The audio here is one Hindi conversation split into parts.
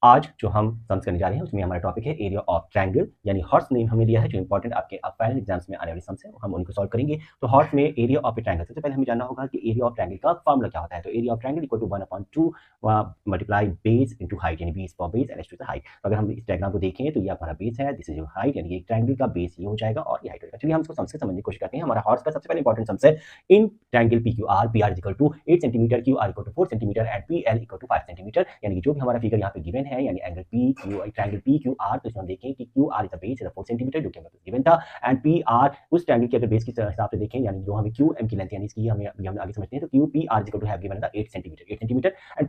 आज जो हम सम्स करने जा रहे हैं उसमें हमारा टॉपिक है एरिया ऑफ ट्रायंगल, यानी हॉर्स नेम हमने लिया है जो इंपॉर्टेंट आपके फाइनल एग्जाम्स में आने वाले सम्स हैं, हम उनको सॉल्व करेंगे। तो हॉर्स में एरिया ऑफ ए ट्रायंगल, सबसे पहले हमें जानना होगा कि एरिया ऑफ ट्रायंगल का फॉर्मूला क्या होता है। तो area of triangle equal to 1/2 multiply base into height, यानी base for base and H to the height. तो अगर हम इस डायग्राम को देखें तो ये हमारा बेस है, दिस इज योर हाइट, यानी एक ट्रायंगल का बेस ये हो जाएगा और ये हाइट हो जाएगा। चलिए हम इसको सम्स से समझने की कोशिश करते हैं। हमारा हॉर्स का सबसे पहले इंपॉर्टेंट सम्स है in triangle PQR, PR is equal to 8 centimetre, QR equal to 4 centimetre and PL equal to 5 centimetre. यानी कि जो भी हमारा फिगर यहाँ पे गिवन है, यानी एंगल ट्रायंगल PQR, तो इसमें हम देखें कि QR is the base is 4 centimetre, जो कि हमें गिवन था, एंड PR उस ट्रायंगल के अगर बेस के हिसाब से देखें, यानी जो हमें QM की लेंथ, यानी इसकी हमें अभी हम आगे समझते हैं। तो QPR is equal to have given the 8 centimetre and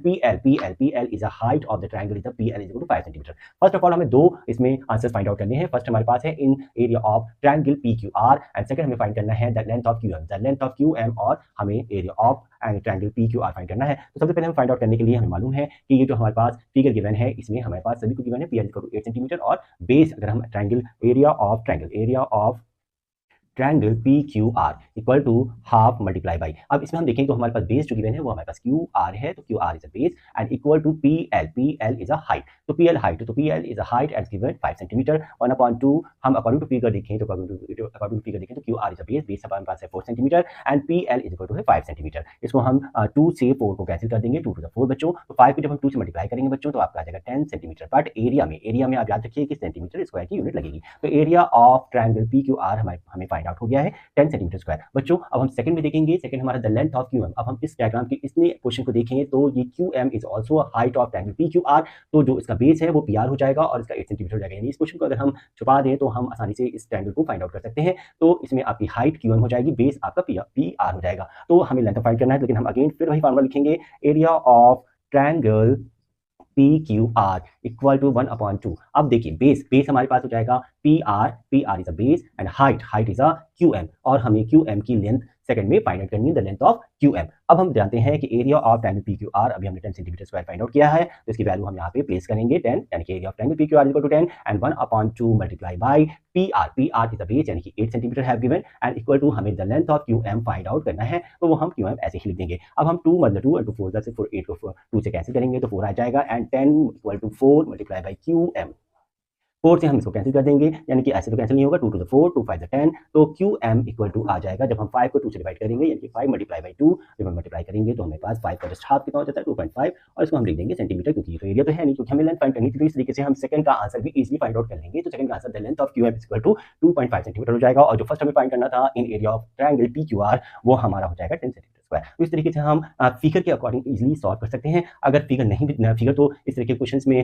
PL is the height of the triangle, is the PL is equal to 5 centimetre. First of all हमें दो इसमें आंसर्स फाइंड आउट करने हैं। फर्स्ट हमारे पास है in area of triangle PQR and second हमें फाइंड करना है द लेंथ ऑफ QM, और हमें area of triangle PQR find करना है। तो सबसे पहले हम फाइंड आउट करने के लिए हमें मालूम है कि ये जो हमारे पास फिगर गिवन है इसमें हमारे पास सभी को गिवन है PL इक्वल टू 8 सेंटीमीटर और बेस, अगर हम triangle area of triangle PQR equal to half multiply by, अब इसमें हम देखें तो हमारे पास बेस जो गिवन है वो हमारे पास QR है, तो QR is a base and equal to PL is a height. तो PL is a height as given 5 centimetre 1/2। हम अकॉर्डिंग टू फिगर देखें तो QR इज अ बेस हमारे पास है 4 centimetre and PL is equal to है 5 सेंटीमीटर। इसको हम 2 से 4 को कैंसिल कर देंगे, 2 टू द 4 बच्चों। तो 5 को जब हम 2 से मल्टीप्लाई करेंगे बच्चों तो आपका आ जाएगा 10 सेंटीमीटर। बट एरिया में आप याद रखिए कि सेंटीमीटर स्क्वायर की यूनिट लगेगी। तो एरिया ऑफ ट्रायंगल PQR हमें फाइंड आउट हो गया है 10 सेंटीमीटर स्क्वायर। बच्चों अब हम सेकंड में देखेंगे, सेकंड हमारा द लेंथ ऑफ QM। अब हम इस डायग्राम के इसने क्वेश्चन को देखें तो ये QM is also height of triangle PQR, तो जो इसका बेस है वो PR हो जाएगा और इसका 8 सेंटीमीटर हो जाएगा। यानी इस क्वेश्चन को अगर हम छुपा दें तो हम आसानी से इस ट्रायंगल को फाइंड आउट कर सकते हैं। तो इसमें आपकी हाइट QM हो जाएगी, बेस आपका PR हो जाएगा। तो हमें लेंथ फाइंड करना है, लेकिन हम अगेन फिर वही फार्मूला लिखेंगे, area of triangle PQR equal to 1/2। अब देखिए बेस हमारे पास हो जाएगा PR is a base and height is a QM, और हमें QM की लेंथ सेकंड में फाइंड आउट करनी है, द लेंथ ऑफ QM। अब हम जानते हैं कि एरिया ऑफ ट्रायंगल PQR अभी हमने 10 सेंटीमीटर स्क्वायर फाइंड आउट किया है, तो इसकी वैल्यू हम यहाँ पे प्लेस करेंगे 10, यानी कि area of triangle PQR equal to 10 and 1/2 multiply by PR is a base, यानी कि 8 centimetre have given and equal to हमें the length of QM find out करना है। तो वो हम QM ऐसे ही लिख देंगे। अब हम 2 मतलब 2 4 10 4 8 को 2 से कैंसिल करेंगे तो 4 आ जाएगा and 10 equal to 4 multiply by QM। 4 से हम इसको कैंसिल कर देंगे, यानी कि ऐसे तो कैंसिल नहीं होगा, 2 टू द 4 2 5 द 10, तो QM इक्वल टू आ जाएगा जब हम 5 को 2 से डिवाइड करेंगे, यानी कि 5 मल्टीप्लाई बाय 2, जब हम मल्टीप्लाई करेंगे तो हमें पास 5 का जस्ट हाफ कितना हो जाता है 2.5, और इसको हम लिख देंगे सेंटीमीटर, क्योंकि ये तो एरिया तो है नहीं, क्योंकि हमें लेंथ फाइंड करनी थी। तो इस तरीके से हम सेकंड का आंसर भी इजीली फाइंड आउट कर लेंगे। तो सेकंड का answer the length of QM equal to 2.5 centimetre हो जाएगा, और जो फर्स्ट हमें फाइंड करना था in area of triangle PQR वो हमारा हो जाएगा 10 सेंटीमीटर स्क्वायर। तो इस तरीके से हम फिगर के अकॉर्डिंग इजीली सॉल्व कर सकते हैं। अगर फिगर नहीं, फिगर तो इस तरह के क्वेश्चंस में